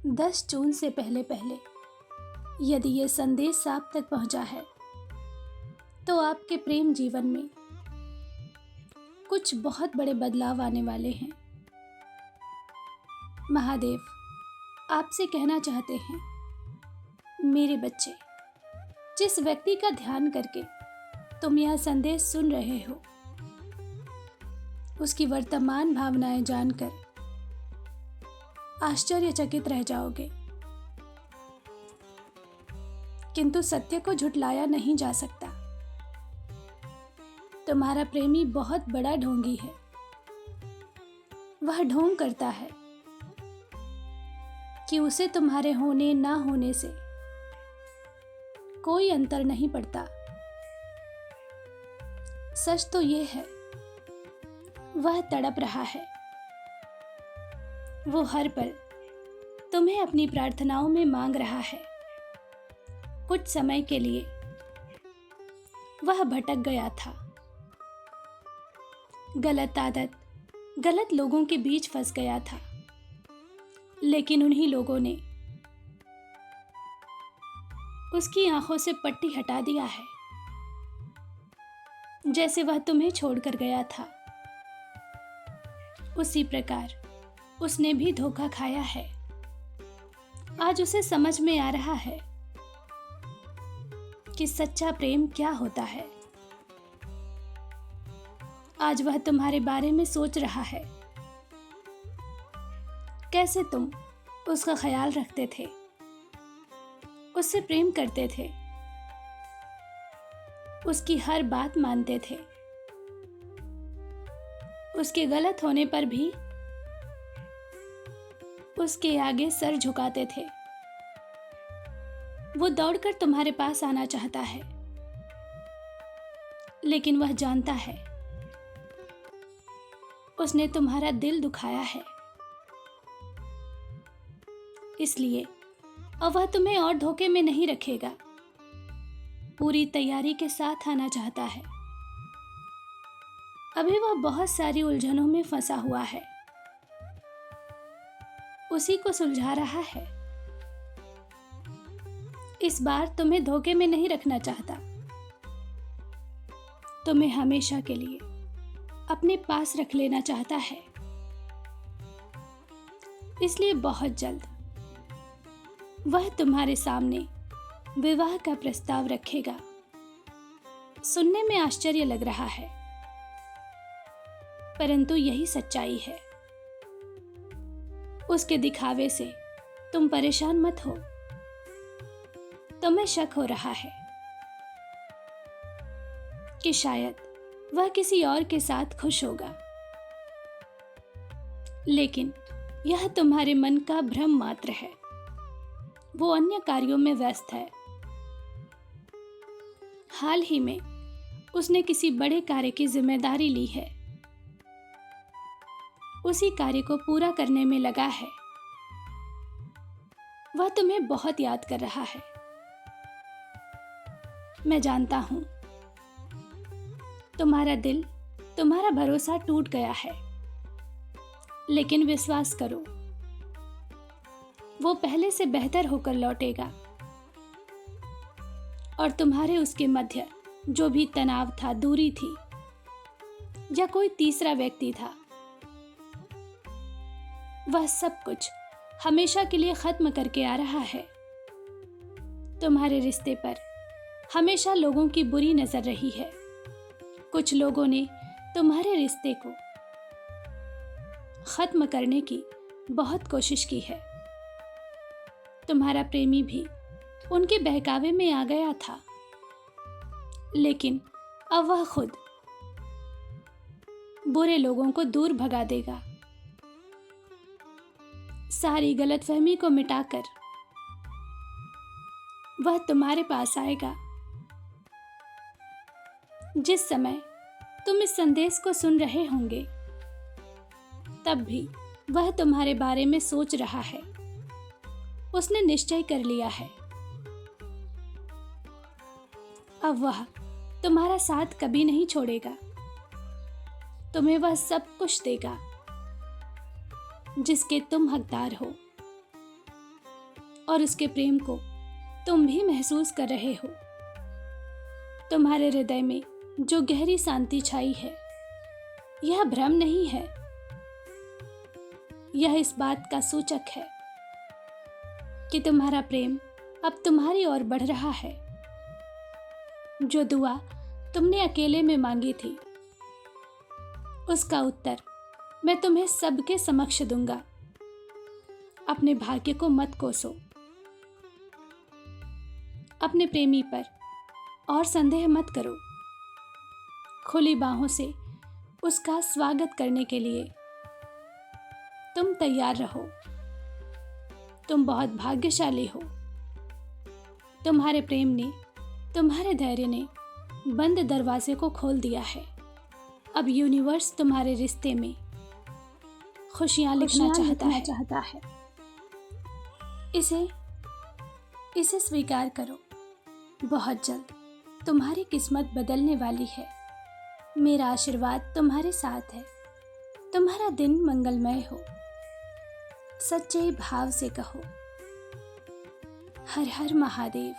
10 जून से पहले पहले यदि ये संदेश आप तक पहुंचा है तो आपके प्रेम जीवन में कुछ बहुत बड़े बदलाव आने वाले हैं। महादेव आपसे कहना चाहते हैं, मेरे बच्चे, जिस व्यक्ति का ध्यान करके तुम यह संदेश सुन रहे हो, उसकी वर्तमान भावनाएं जानकर आश्चर्यचकित रह जाओगे। किंतु सत्य को झुठलाया नहीं जा सकता। तुम्हारा प्रेमी बहुत बड़ा ढोंगी है। वह ढोंग करता है कि उसे तुम्हारे होने ना होने से कोई अंतर नहीं पड़ता। सच तो ये है, वह तड़प रहा है। वो हर पल तुम्हें अपनी प्रार्थनाओं में मांग रहा है। कुछ समय के लिए वह भटक गया था। गलत आदत, गलत लोगों के बीच फंस गया था। लेकिन उन्हीं लोगों ने उसकी आंखों से पट्टी हटा दिया है। जैसे वह तुम्हें छोड़कर गया था, उसी प्रकार उसने भी धोखा खाया है। आज उसे समझ में आ रहा है कि सच्चा प्रेम क्या होता है। आज वह तुम्हारे बारे में सोच रहा है, कैसे तुम उसका ख्याल रखते थे, उससे प्रेम करते थे, उसकी हर बात मानते थे, उसके गलत होने पर भी उसके आगे सर झुकाते थे। वो दौड़कर तुम्हारे पास आना चाहता है, लेकिन वह जानता है उसने तुम्हारा दिल दुखाया है। इसलिए अब वह तुम्हें और धोखे में नहीं रखेगा। पूरी तैयारी के साथ आना चाहता है। अभी वह बहुत सारी उलझनों में फंसा हुआ है, उसी को सुलझा रहा है। इस बार तुम्हें धोखे में नहीं रखना चाहता। तुम्हें हमेशा के लिए अपने पास रख लेना चाहता है। इसलिए बहुत जल्द वह तुम्हारे सामने विवाह का प्रस्ताव रखेगा। सुनने में आश्चर्य लग रहा है, परंतु यही सच्चाई है। उसके दिखावे से तुम परेशान मत हो। तुम्हें शक हो रहा है कि शायद वह किसी और के साथ खुश होगा, लेकिन यह तुम्हारे मन का भ्रम मात्र है। वो अन्य कार्यों में व्यस्त है। हाल ही में उसने किसी बड़े कार्य की जिम्मेदारी ली है। उसी कार्य को पूरा करने में लगा है। वह तुम्हें बहुत याद कर रहा है। मैं जानता हूं, तुम्हारा दिल, तुम्हारा भरोसा टूट गया है, लेकिन विश्वास करो, वो पहले से बेहतर होकर लौटेगा। और तुम्हारे उसके मध्य जो भी तनाव था, दूरी थी, या कोई तीसरा व्यक्ति था, वह सब कुछ हमेशा के लिए खत्म करके आ रहा है। तुम्हारे रिश्ते पर हमेशा लोगों की बुरी नजर रही है। कुछ लोगों ने तुम्हारे रिश्ते को खत्म करने की बहुत कोशिश की है। तुम्हारा प्रेमी भी उनके बहकावे में आ गया था, लेकिन अब वह खुद बुरे लोगों को दूर भगा देगा। सारी गलतफहमी को मिटाकर वह तुम्हारे पास आएगा। जिस समय तुम इस संदेश को सुन रहे होंगे, तब भी वह तुम्हारे बारे में सोच रहा है। उसने निश्चय कर लिया है। अब वह तुम्हारा साथ कभी नहीं छोड़ेगा। तुम्हें वह सब कुछ देगा जिसके तुम हकदार हो। और उसके प्रेम को तुम भी महसूस कर रहे हो। तुम्हारे हृदय में जो गहरी शांति छाई है, यह भ्रम नहीं है, यह इस बात का सूचक है कि तुम्हारा प्रेम अब तुम्हारी ओर बढ़ रहा है। जो दुआ तुमने अकेले में मांगी थी, उसका उत्तर मैं तुम्हें सबके समक्ष दूंगा। अपने भाग्य को मत कोसो। अपने प्रेमी पर और संदेह मत करो। खुली बाहों से उसका स्वागत करने के लिए तुम तैयार रहो। तुम बहुत भाग्यशाली हो। तुम्हारे प्रेम ने, तुम्हारे धैर्य ने बंद दरवाजे को खोल दिया है। अब यूनिवर्स तुम्हारे रिश्ते में खुशियां लिखना चाहता है। इसे स्वीकार करो। बहुत जल्द तुम्हारी किस्मत बदलने वाली है। मेरा आशीर्वाद तुम्हारे साथ है। तुम्हारा दिन मंगलमय हो। सच्चे भाव से कहो, हर हर महादेव।